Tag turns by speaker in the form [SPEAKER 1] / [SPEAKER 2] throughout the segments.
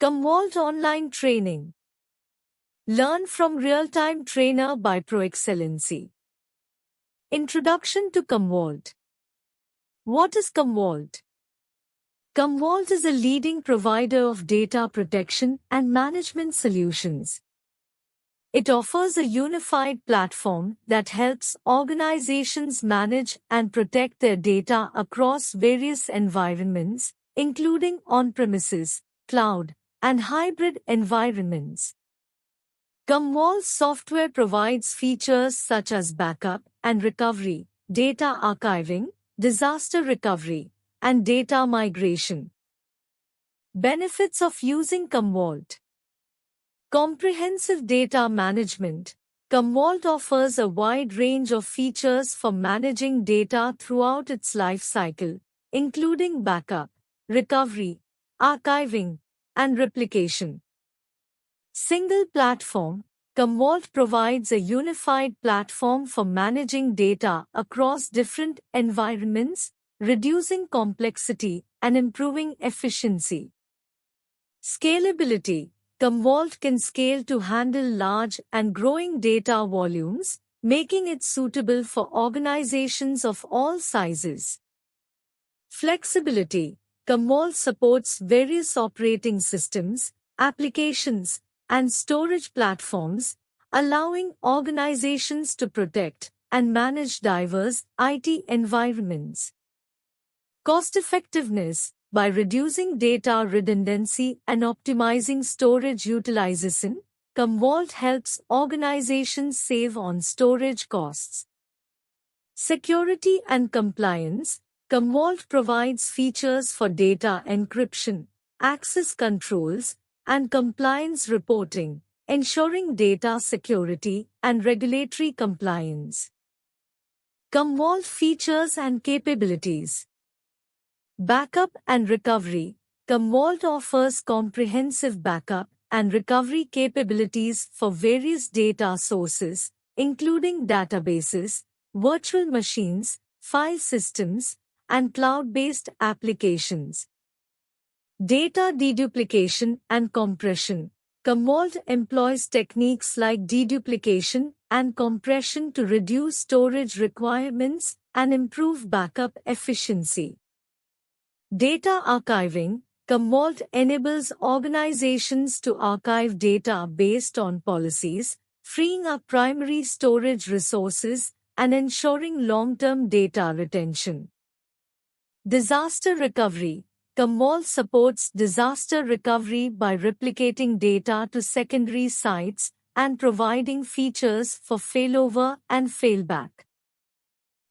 [SPEAKER 1] CommVault Online Training. Learn from real-time trainer by Proexcellency. Introduction to CommVault. What is CommVault? CommVault is a leading provider of data protection and management solutions. It offers a unified platform that helps organizations manage and protect their data across various environments, including on-premises, cloud, and hybrid environments. CommVault software provides features such as backup and recovery, data archiving, disaster recovery, and data migration. Benefits of using CommVault. Comprehensive data management. CommVault offers a wide range of features for managing data throughout its life cycle, including backup, recovery, archiving, and replication. Single platform. CommVault provides a unified platform for managing data across different environments, reducing complexity and improving efficiency. Scalability. CommVault can scale to handle large and growing data volumes, making it suitable for organizations of all sizes. Flexibility. CommVault supports various operating systems, applications, and storage platforms, allowing organizations to protect and manage diverse IT environments. Cost-effectiveness. By reducing data redundancy and optimizing storage utilization, CommVault helps organizations save on storage costs. Security and compliance. CommVault provides features for data encryption, access controls, and compliance reporting, ensuring data security and regulatory compliance. CommVault features and capabilities. Backup and recovery. CommVault offers comprehensive backup and recovery capabilities for various data sources, including databases, virtual machines, file systems, and cloud-based applications. Data deduplication and compression. CommVault employs techniques like deduplication and compression to reduce storage requirements and improve backup efficiency. Data archiving. CommVault enables organizations to archive data based on policies, freeing up primary storage resources and ensuring long-term data retention. Disaster recovery. CommVault supports disaster recovery by replicating data to secondary sites and providing features for failover and failback.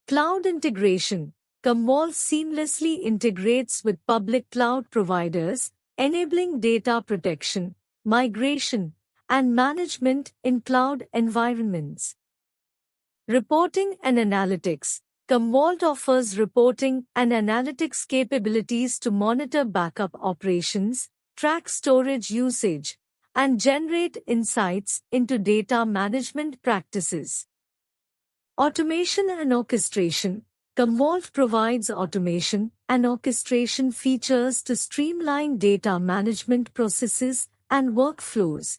[SPEAKER 1] Cloud integration. CommVault seamlessly integrates with public cloud providers, enabling data protection, migration, and management in cloud environments. Reporting and analytics. CommVault offers reporting and analytics capabilities to monitor backup operations, track storage usage, and generate insights into data management practices. Automation and orchestration. CommVault provides automation and orchestration features to streamline data management processes and workflows.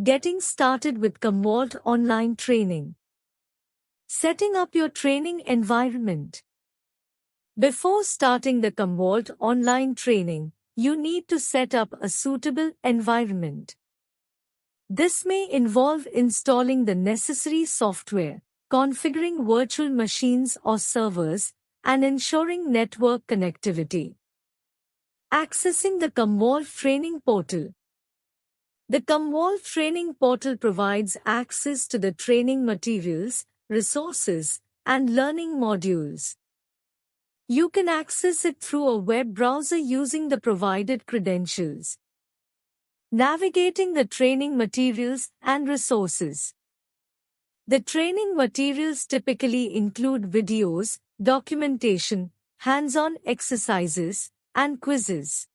[SPEAKER 1] Getting started with CommVault Online Training. Setting up your training environment. Before starting the CommVault Online Training, you need to set up a suitable environment. This may involve installing the necessary software, configuring virtual machines or servers, and ensuring network connectivity. Accessing the CommVault Training Portal. The CommVault Training Portal provides access to the training materials, resources, and learning modules. You can access it through a web browser using the provided credentials. Navigating the training materials and resources. The training materials typically include videos, documentation, hands-on exercises, and quizzes.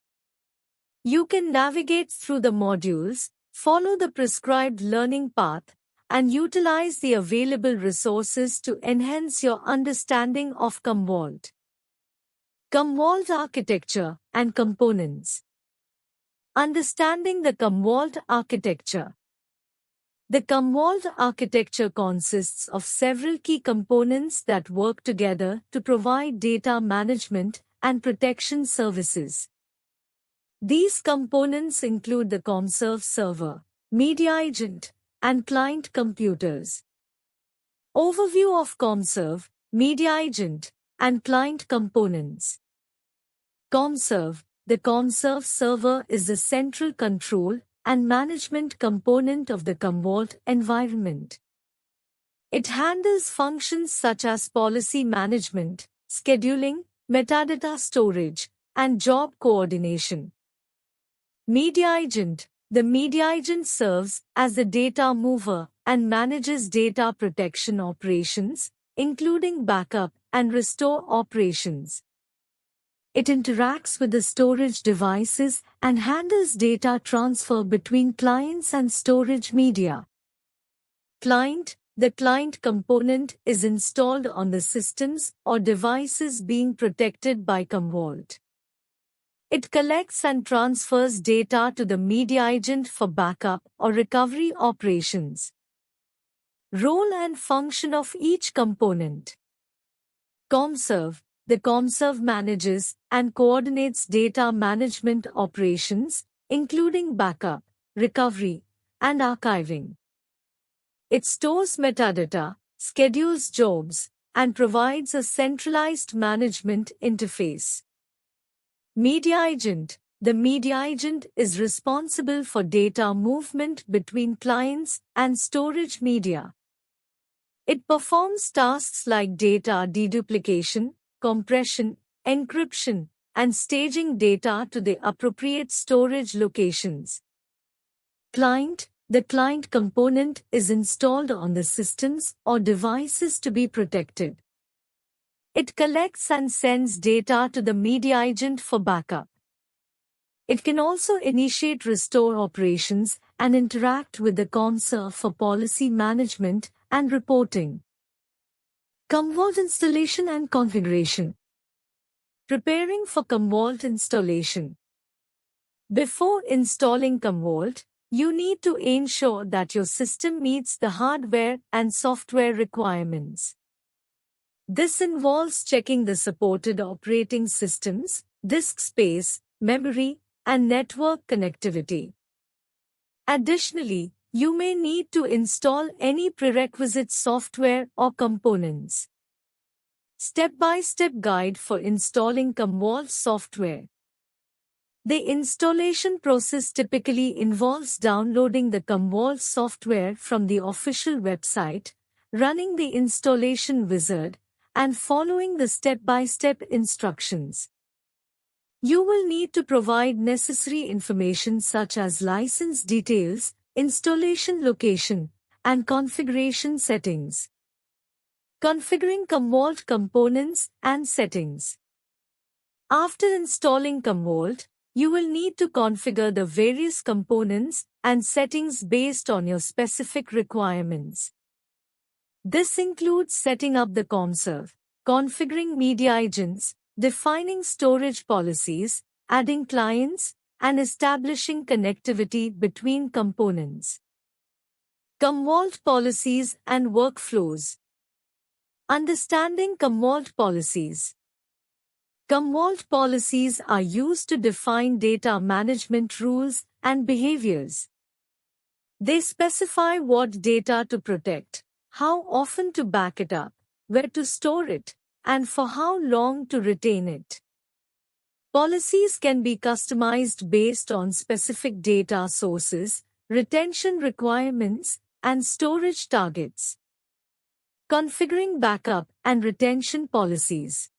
[SPEAKER 1] You can navigate through the modules, follow the prescribed learning path, and utilize the available resources to enhance your understanding of CommVault. CommVault architecture and components. Understanding the CommVault architecture. The CommVault architecture consists of several key components that work together to provide data management and protection services. These components include the CommServe server, media agent, and client computers. Overview of CommServe, media agent, and client components. CommServe. The CommServe server is the central control and management component of the CommVault environment. It handles functions such as policy management, scheduling, metadata storage, and job coordination. Media agent. The media agent serves as the data mover and manages data protection operations, including backup and restore operations. It interacts with the storage devices and handles data transfer between clients and storage media. Client. The client component is installed on the systems or devices being protected by CommVault. It collects and transfers data to the media agent for backup or recovery operations. Role and function of each component. CommServe. The CommServe manages and coordinates data management operations, including backup, recovery, and archiving. It stores metadata, schedules jobs, and provides a centralized management interface. Media agent. The media agent is responsible for data movement between clients and storage media. It performs tasks like data deduplication, compression, encryption, and staging data to the appropriate storage locations. Client. The client component is installed on the systems or devices to be protected. It collects and sends data to the media agent for backup. It can also initiate restore operations and interact with the CommServe for policy management and reporting. CommVault installation and configuration. Preparing for CommVault installation. Before installing CommVault, you need to ensure that your system meets the hardware and software requirements. This involves checking the supported operating systems, disk space, memory, and network connectivity. Additionally, you may need to install any prerequisite software or components. Step-by-step guide for installing CommVault software. The installation process typically involves downloading the CommVault software from the official website, running the installation wizard, and following the step-by-step instructions. You will need to provide necessary information such as license details, installation location, and configuration settings. Configuring CommVault components and settings. After installing CommVault, you will need to configure the various components and settings based on your specific requirements. This includes setting up the CommServe, configuring media agents, defining storage policies, adding clients, and establishing connectivity between components. CommVault policies and workflows. Understanding CommVault policies. CommVault policies are used to define data management rules and behaviors. They specify what data to protect, how often to back it up, where to store it, and for how long to retain it. Policies can be customized based on specific data sources, retention requirements, and storage targets. Configuring backup and retention policies.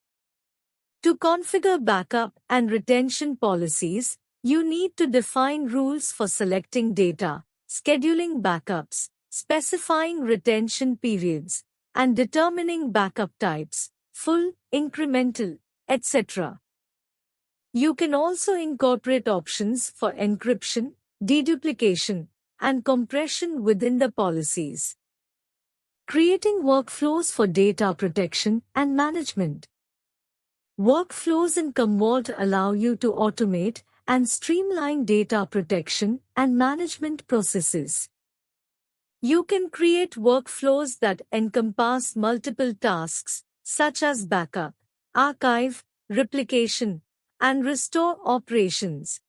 [SPEAKER 1] To configure backup and retention policies, you need to define rules for selecting data, scheduling backups, specifying retention periods, and determining backup types, full, incremental, etc. You can also incorporate options for encryption, deduplication, and compression within the policies. Creating workflows for data protection and management. Workflows in CommVault allow you to automate and streamline data protection and management processes. You can create workflows that encompass multiple tasks, such as backup, archive, replication, and restore operations.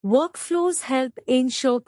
[SPEAKER 1] Workflows help ensure